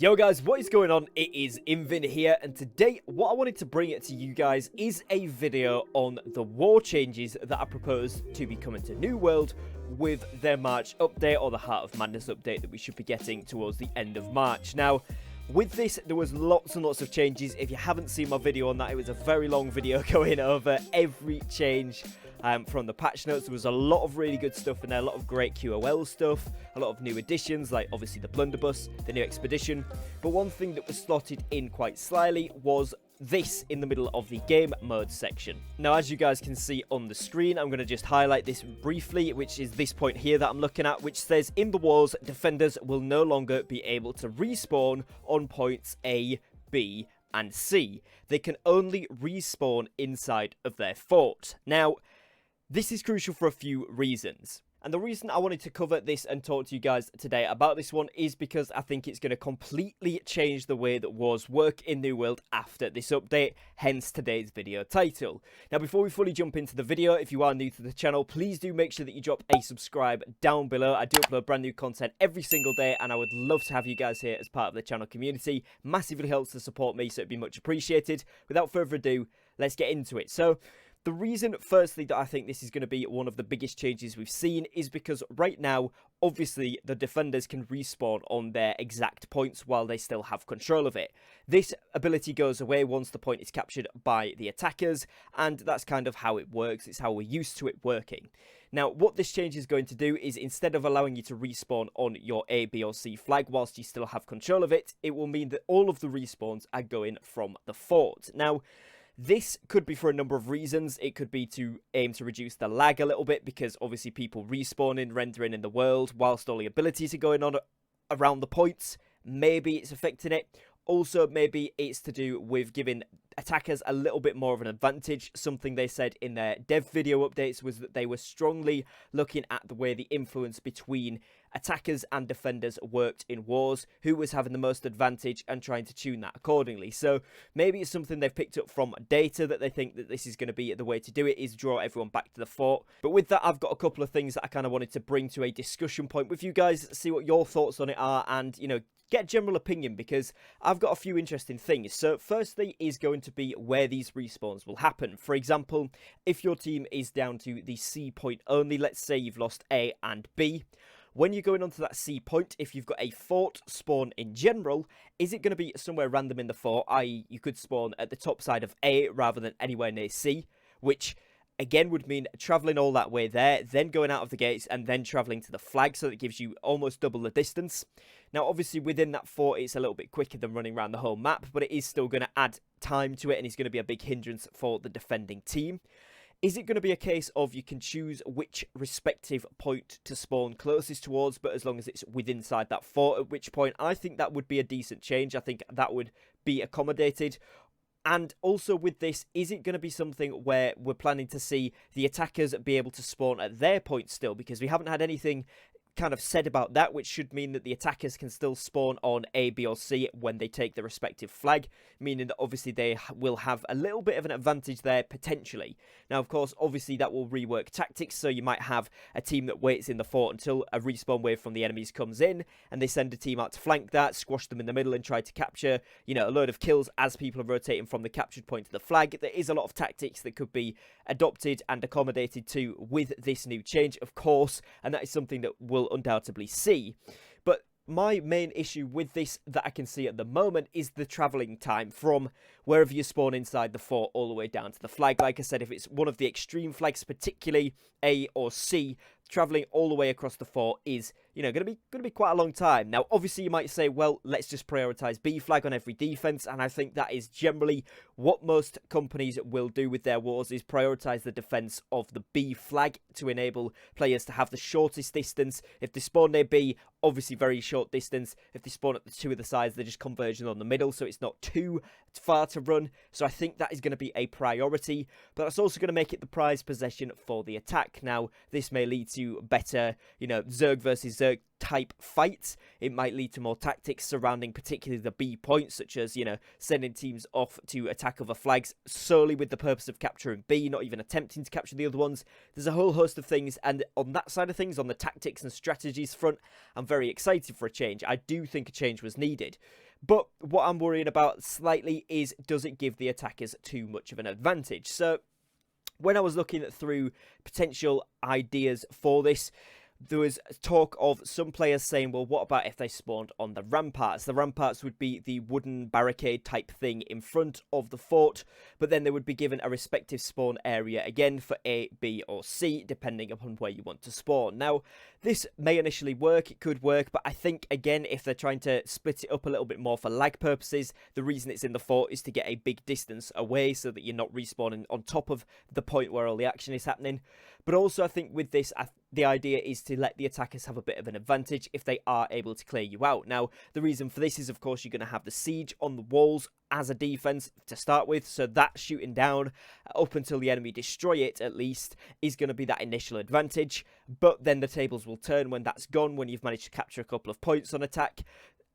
Yo guys, what is going on? It is Invin here, and today what I wanted to bring it to you guys is a video on the war changes that are proposed to be coming to New World with their March update, or the Heart of Madness update that we should be getting towards the end of March. Now, with this, there was lots and lots of changes. If you haven't seen my video on that, it was a very long video going over every change from the patch notes. There was a lot of really good stuff in there, a lot of great QOL stuff, a lot of new additions, like obviously the blunderbuss, the new expedition. But one thing that was slotted in quite slyly was this in the middle of the game mode section. Now, as you guys can see on the screen, I'm going to just highlight this briefly, which is this point here that I'm looking at, which says in the wars, defenders will no longer be able to respawn on points A, B, and C. They can only respawn inside of their fort. Now, this is crucial for a few reasons. And the reason I wanted to cover this and talk to you guys today about this one is because I think it's going to completely change the way that wars work in New World after this update, hence today's video title. Now, before we fully jump into the video, if you are new to the channel, please do make sure that you drop a subscribe down below. I do upload brand new content every single day, and I would love to have you guys here as part of the channel community. Massively helps to support me, so it'd be much appreciated. Without further ado, let's get into it. So, the reason, firstly, that I think this is going to be one of the biggest changes we've seen is because right now, obviously, the defenders can respawn on their exact points while they still have control of it. This ability goes away once the point is captured by the attackers, and that's kind of how it works. It's how we're used to it working. Now, what this change is going to do is, instead of allowing you to respawn on your A, B, or C flag whilst you still have control of it, it will mean that all of the respawns are going from the fort. Now, this could be for a number of reasons. It could be to aim to reduce the lag a little bit, because obviously people respawning, rendering in the world whilst all the abilities are going on around the points. Maybe it's affecting it. Also, maybe it's to do with giving attackers a little bit more of an advantage. Something they said in their dev video updates was that they were strongly looking at the way the influence between attackers and defenders worked in wars, who was having the most advantage, and trying to tune that accordingly. So maybe it's something they've picked up from data that they think that this is going to be the way to do it, is draw everyone back to the fort. But with that, I've got a couple of things that I kind of wanted to bring to a discussion point with you guys, see what your thoughts on it are, and, you know, get general opinion, because I've got a few interesting things. So firstly is going to be where these respawns will happen. For example, if your team is down to the C point only, let's say you've lost A and B, when you're going onto that C point, if you've got a fort spawn in general, is it going to be somewhere random in the fort, i.e. you could spawn at the top side of A rather than anywhere near C, which again would mean travelling all that way there, then going out of the gates, and then travelling to the flag, so that gives you almost double the distance. Now, obviously, within that fort, it's a little bit quicker than running around the whole map, but it is still going to add time to it, and it's going to be a big hindrance for the defending team. Is it going to be a case of you can choose which respective point to spawn closest towards, but as long as it's within inside that fort, at which point I think that would be a decent change. I think that would be accommodated. And also with this, is it going to be something where we're planning to see the attackers be able to spawn at their point still? Because we haven't had anything kind of said about that, which should mean that the attackers can still spawn on A, B, or C when they take the respective flag, meaning that obviously they will have a little bit of an advantage there, potentially. Now, of course, obviously that will rework tactics, so you might have a team that waits in the fort until a respawn wave from the enemies comes in, and they send a team out to flank that, squash them in the middle, and try to capture, you know, a load of kills as people are rotating from the captured point to the flag. There is a lot of tactics that could be adopted and accommodated to with this new change, of course, and that is something that we'll undoubtedly see. But my main issue with this that I can see at the moment is the travelling time from wherever you spawn inside the fort all the way down to the flag. Like I said, if it's one of the extreme flags, particularly A or C, travelling all the way across the fort is, you know, going to be quite a long time. Now, obviously, you might say, well, let's just prioritise B flag on every defence, and I think that is generally what most companies will do with their wars, is prioritise the defence of the B flag to enable players to have the shortest distance. If they spawn near B, obviously very short distance. If they spawn at the two of the sides, they're just converging on the middle, so it's not too far to run. So I think that is going to be a priority, but that's also going to make it the prize possession for the attack. Now, this may lead to to better, Zerg versus Zerg type fights. It might lead to more tactics surrounding particularly the B points, such as, sending teams off to attack other flags solely with the purpose of capturing B, not even attempting to capture the other ones. There's a whole host of things, and on that side of things, on the tactics and strategies front, I'm very excited for a change. I do think a change was needed. But what I'm worrying about slightly is, does it give the attackers too much of an advantage? So when I was looking through potential ideas for this, there was talk of some players saying, well, what about if they spawned on the ramparts? The ramparts would be the wooden barricade type thing in front of the fort, but then they would be given a respective spawn area again for A, B, or C, depending upon where you want to spawn. Now, this may initially work, it could work, but I think, again, if they're trying to split it up a little bit more for lag purposes, the reason it's in the fort is to get a big distance away so that you're not respawning on top of the point where all the action is happening. But also, I think with this, the idea is to let the attackers have a bit of an advantage if they are able to clear you out. Now, the reason for this is, of course, you're going to have the siege on the walls as a defense to start with, so that shooting down up until the enemy destroy it, at least, is going to be that initial advantage. But then the tables will turn when that's gone, when you've managed to capture a couple of points on attack,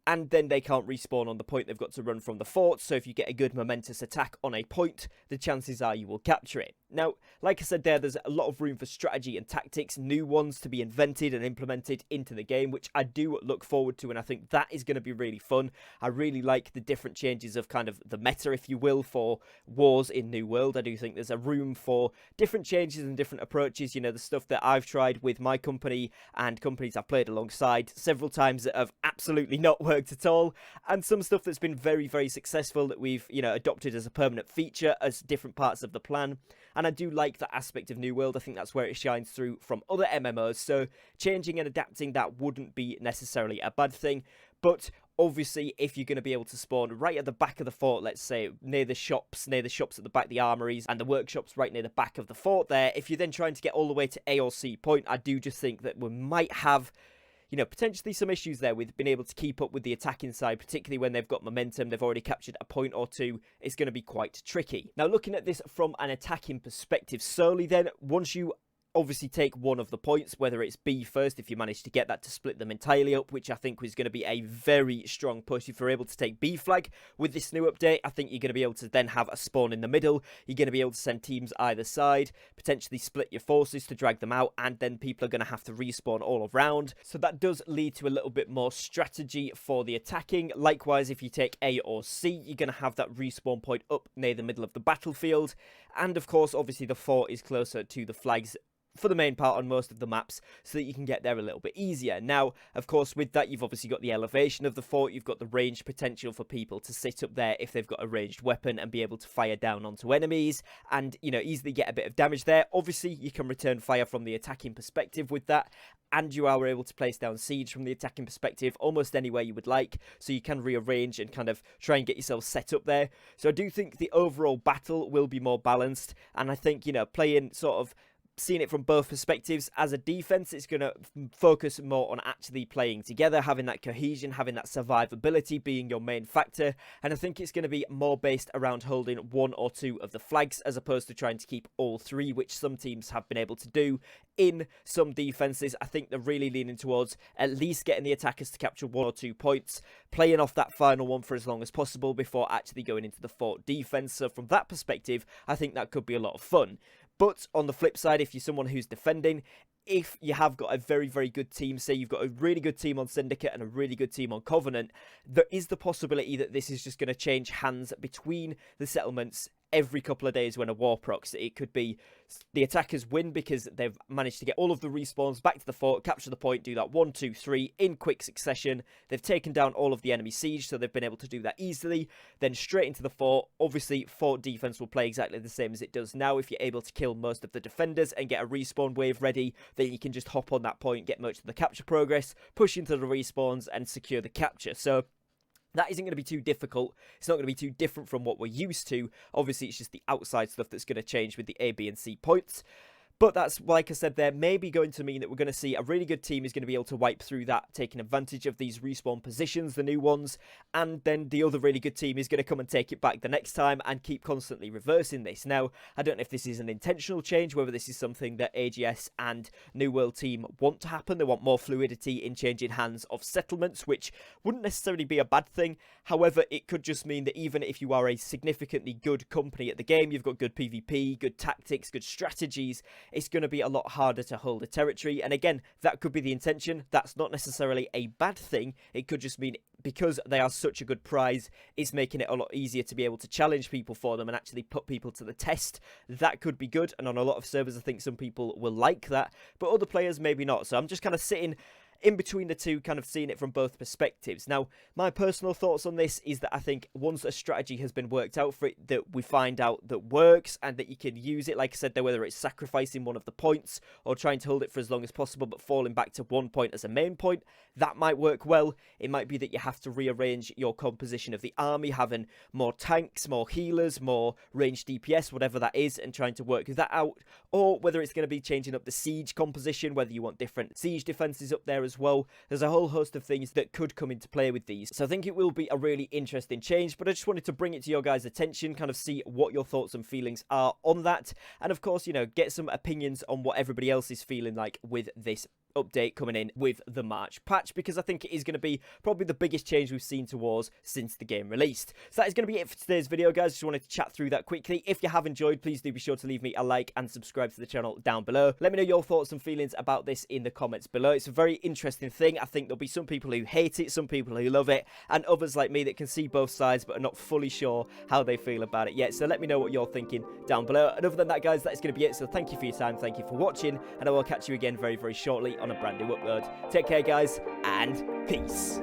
and then they can't respawn on the point. They've got to run from the fort, so if you get a good momentous attack on a point, the chances are you will capture it. Now, like I said there's a lot of room for strategy and tactics, new ones to be invented and implemented into the game, which I do look forward to, and I think that is going to be really fun. I really like the different changes of kind of the meta, if you will, for wars in New World. I do think there's a room for different changes and different approaches, the stuff that I've tried with my company and companies I've played alongside several times that have absolutely not worked at all, and some stuff that's been very, very successful that we've, adopted as a permanent feature as different parts of the plan. And I do like that aspect of New World. I think that's where it shines through from other MMOs. So changing and adapting that wouldn't be necessarily a bad thing. But obviously, if you're going to be able to spawn right at the back of the fort, let's say near the shops at the back, the armories, and the workshops right near the back of the fort there, if you're then trying to get all the way to A or C point, I do just think that we might have potentially some issues there with being able to keep up with the attacking side, particularly when they've got momentum, they've already captured a point or two. It's going to be quite tricky. Now, looking at this from an attacking perspective solely then, once you obviously take one of the points, whether it's B first, if you manage to get that to split them entirely up, which I think was going to be a very strong push. If you're able to take B flag with this new update, I think you're going to be able to then have a spawn in the middle. You're going to be able to send teams either side, potentially split your forces to drag them out, and then people are going to have to respawn all around. So that does lead to a little bit more strategy for the attacking. Likewise, if you take A or C, you're going to have that respawn point up near the middle of the battlefield. And of course, obviously the fort is closer to the flags for the main part on most of the maps, so that you can get there a little bit easier. Now, of course, with that, you've obviously got the elevation of the fort, you've got the range potential for people to sit up there if they've got a ranged weapon and be able to fire down onto enemies and, easily get a bit of damage there. Obviously, you can return fire from the attacking perspective with that, and you are able to place down siege from the attacking perspective almost anywhere you would like, so you can rearrange and kind of try and get yourself set up there. So I do think the overall battle will be more balanced, and I think, playing sort of seeing it from both perspectives. As a defense, it's going to focus more on actually playing together, having that cohesion, having that survivability being your main factor, and I think it's going to be more based around holding one or two of the flags as opposed to trying to keep all three, which some teams have been able to do in some defenses. I think they're really leaning towards at least getting the attackers to capture 1 or 2 points, playing off that final one for as long as possible before actually going into the fort defense. So from that perspective, I think that could be a lot of fun. But on the flip side, if you're someone who's defending, if you have got a very, very good team, say you've got a really good team on Syndicate and a really good team on Covenant, there is the possibility that this is just going to change hands between the settlements every couple of days when a war procs. It could be the attackers win because they've managed to get all of the respawns back to the fort, capture the point, do that 1, 2, 3 in quick succession. They've taken down all of the enemy siege, so they've been able to do that easily. Then straight into the fort. Obviously, fort defense will play exactly the same as it does now. If you're able to kill most of the defenders and get a respawn wave ready, then you can just hop on that point, get most of the capture progress, push into the respawns, and secure the capture. So that isn't going to be too difficult. It's not going to be too different from what we're used to. Obviously, it's just the outside stuff that's going to change with the A, B, and C points. But that's, like I said, there may be going to mean that we're going to see a really good team is going to be able to wipe through that, taking advantage of these respawn positions, the new ones, and then the other really good team is going to come and take it back the next time and keep constantly reversing this. Now, I don't know if this is an intentional change, whether this is something that AGS and New World team want to happen. They want more fluidity in changing hands of settlements, which wouldn't necessarily be a bad thing. However, it could just mean that even if you are a significantly good company at the game, you've got good PvP, good tactics, good strategies, it's going to be a lot harder to hold a territory. And again, that could be the intention. That's not necessarily a bad thing. It could just mean because they are such a good prize, it's making it a lot easier to be able to challenge people for them and actually put people to the test. That could be good, and on a lot of servers I think some people will like that, but other players maybe not. So I'm just kind of sitting in between the two, kind of seeing it from both perspectives. Now, my personal thoughts on this is that I think once a strategy has been worked out for it, that we find out that works and that you can use it, like I said there, whether it's sacrificing one of the points or trying to hold it for as long as possible but falling back to one point as a main point, that might work well. It might be that you have to rearrange your composition of the army, having more tanks, more healers, more ranged DPS, whatever that is, and trying to work that out. Or whether it's going to be changing up the siege composition, whether you want different siege defenses up there as well. There's a whole host of things that could come into play with these. So I think it will be a really interesting change, but I just wanted to bring it to your guys' attention, kind of see what your thoughts and feelings are on that. And of course, you know, get some opinions on what everybody else is feeling like with this update coming in with the March patch, because I think it is going to be probably the biggest change we've seen to Wars since the game released. So that is going to be it for today's video, guys. Just wanted to chat through that quickly. If you have enjoyed, please do be sure to leave me a like and subscribe to the channel down below. Let me know your thoughts and feelings about this in the comments below. It's a very interesting thing. I think there'll be some people who hate it, some people who love it, and others like me that can see both sides but are not fully sure how they feel about it yet. So let me know what you're thinking down below. And other than that, guys, that is going to be it. So thank you for your time, thank you for watching, and I will catch you again very, very shortly on a brand new upload. Take care, guys, and peace.